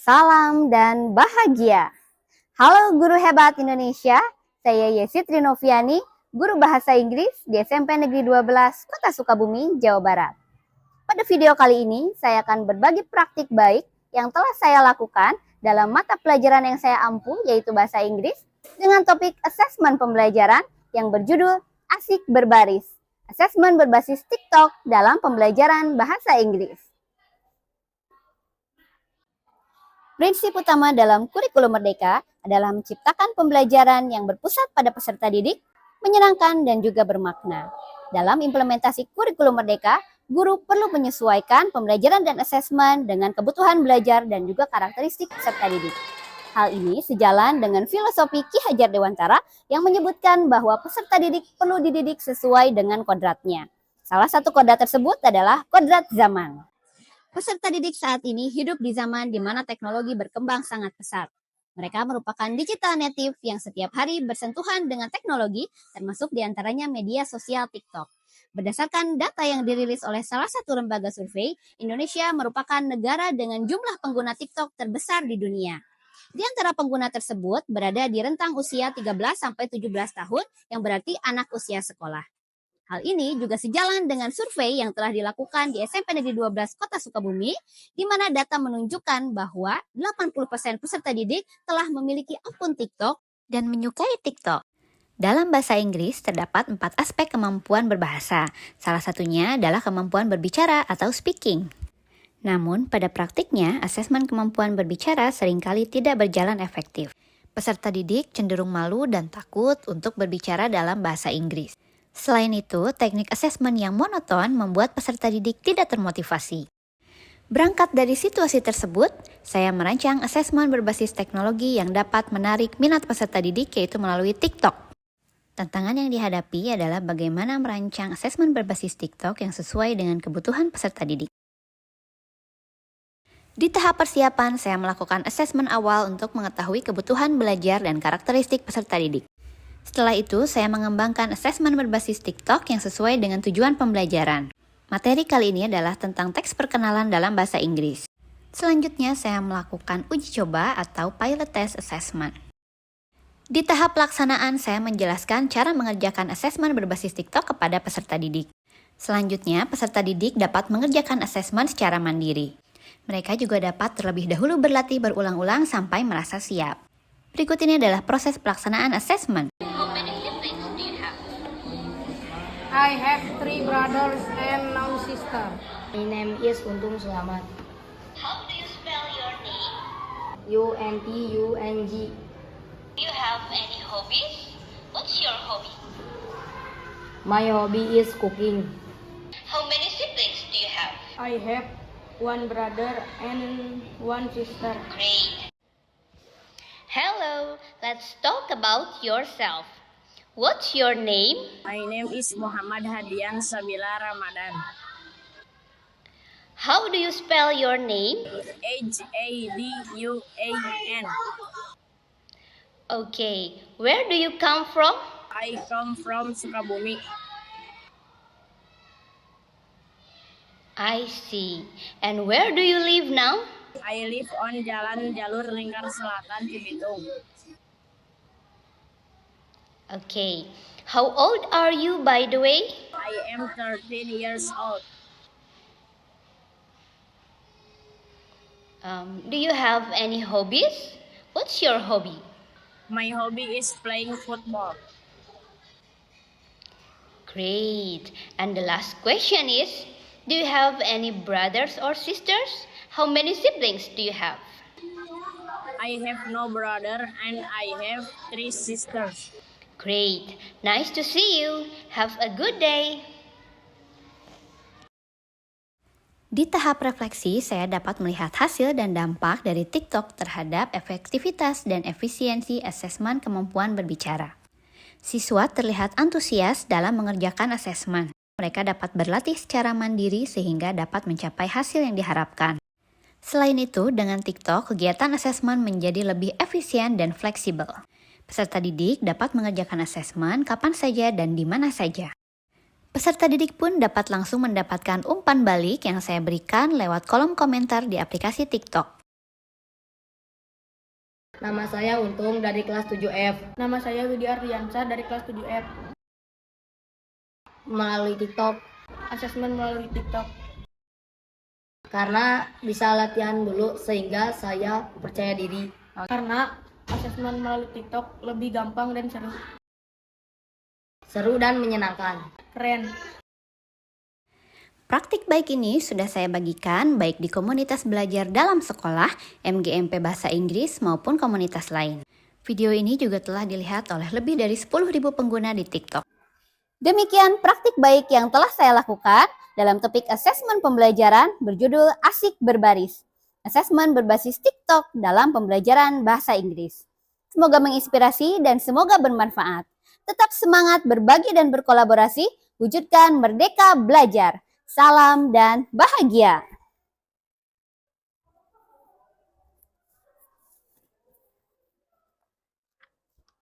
Salam dan bahagia. Halo guru hebat Indonesia, saya Yesi Trinoviani, guru bahasa Inggris di SMP Negeri 12 Kota Sukabumi, Jawa Barat. Pada video kali ini, saya akan berbagi praktik baik yang telah saya lakukan dalam mata pelajaran yang saya ampu, yaitu bahasa Inggris, dengan topik asesmen pembelajaran yang berjudul Asik Berbaris. Asesmen berbasis TikTok dalam pembelajaran bahasa Inggris. Prinsip utama dalam kurikulum Merdeka adalah menciptakan pembelajaran yang berpusat pada peserta didik, menyenangkan dan juga bermakna. Dalam implementasi kurikulum Merdeka, guru perlu menyesuaikan pembelajaran dan asesmen dengan kebutuhan belajar dan juga karakteristik peserta didik. Hal ini sejalan dengan filosofi Ki Hajar Dewantara yang menyebutkan bahwa peserta didik perlu dididik sesuai dengan kodratnya. Salah satu kodrat tersebut adalah kodrat zaman. Peserta didik saat ini hidup di zaman di mana teknologi berkembang sangat pesat. Mereka merupakan digital native yang setiap hari bersentuhan dengan teknologi, termasuk diantaranya media sosial TikTok. Berdasarkan data yang dirilis oleh salah satu lembaga survei, Indonesia merupakan negara dengan jumlah pengguna TikTok terbesar di dunia. Di antara pengguna tersebut berada di rentang usia 13-17 tahun, yang berarti anak usia sekolah. Hal ini juga sejalan dengan survei yang telah dilakukan di SMP Negeri 12 Kota Sukabumi, di mana data menunjukkan bahwa 80% peserta didik telah memiliki akun TikTok dan menyukai TikTok. Dalam bahasa Inggris terdapat 4 aspek kemampuan berbahasa. Salah satunya adalah kemampuan berbicara atau speaking. Namun, pada praktiknya, asesmen kemampuan berbicara seringkali tidak berjalan efektif. Peserta didik cenderung malu dan takut untuk berbicara dalam bahasa Inggris. Selain itu, teknik asesmen yang monoton membuat peserta didik tidak termotivasi. Berangkat dari situasi tersebut, saya merancang asesmen berbasis teknologi yang dapat menarik minat peserta didik, yaitu melalui TikTok. Tantangan yang dihadapi adalah bagaimana merancang asesmen berbasis TikTok yang sesuai dengan kebutuhan peserta didik. Di tahap persiapan, saya melakukan asesmen awal untuk mengetahui kebutuhan belajar dan karakteristik peserta didik. Setelah itu, saya mengembangkan asesmen berbasis TikTok yang sesuai dengan tujuan pembelajaran. Materi kali ini adalah tentang teks perkenalan dalam bahasa Inggris. Selanjutnya, saya melakukan uji coba atau pilot test assessment. Di tahap pelaksanaan, saya menjelaskan cara mengerjakan asesmen berbasis TikTok kepada peserta didik. Selanjutnya, peserta didik dapat mengerjakan asesmen secara mandiri. Mereka juga dapat terlebih dahulu berlatih berulang-ulang sampai merasa siap. Berikut ini adalah proses pelaksanaan asesmen. I have 3 brothers and no sister. My name is Untung Selamat. How do you spell your name? UNTUNG. Do you have any hobbies? What's your hobby? My hobby is cooking. How many siblings do you have? I have 1 brother and 1 sister. Great. Hello, let's talk about yourself. What's your name? My name is Muhammad Hadian Sabila Ramadan. How do you spell your name? Haduan. Okay, where do you come from? I come from Sukabumi. I see. And where do you live now? I live on Jalan Jalur Lingkar Selatan, Cibitung. Okay. How old are you, by the way? I am 13 years old. Do you have any hobbies? What's your hobby? My hobby is playing football. Great. And the last question is, do you have any brothers or sisters? How many siblings do you have? I have no brother and I have 3 sisters. Great. Nice to see you. Have a good day. Di tahap refleksi, saya dapat melihat hasil dan dampak dari TikTok terhadap efektivitas dan efisiensi asesmen kemampuan berbicara. Siswa terlihat antusias dalam mengerjakan asesmen. Mereka dapat berlatih secara mandiri sehingga dapat mencapai hasil yang diharapkan. Selain itu, dengan TikTok, kegiatan asesmen menjadi lebih efisien dan fleksibel. Peserta didik dapat mengerjakan asesmen kapan saja dan di mana saja. Peserta didik pun dapat langsung mendapatkan umpan balik yang saya berikan lewat kolom komentar di aplikasi TikTok. Nama saya Untung dari kelas 7F. Nama saya Widi Ardiansa dari kelas 7F. Melalui TikTok Asesmen melalui TikTok. karena bisa latihan dulu sehingga saya percaya diri. Karena asesmen melalui TikTok lebih gampang dan seru. Seru dan menyenangkan. Keren. Praktik baik ini sudah saya bagikan baik di komunitas belajar dalam sekolah, MGMP Bahasa Inggris maupun komunitas lain. Video ini juga telah dilihat oleh lebih dari 10.000 pengguna di TikTok. Demikian praktik baik yang telah saya lakukan dalam topik asesmen pembelajaran berjudul Asik Berbaris. Asesmen berbasis TikTok dalam pembelajaran bahasa Inggris. Semoga menginspirasi dan semoga bermanfaat. Tetap semangat berbagi dan berkolaborasi, wujudkan merdeka belajar. Salam dan bahagia.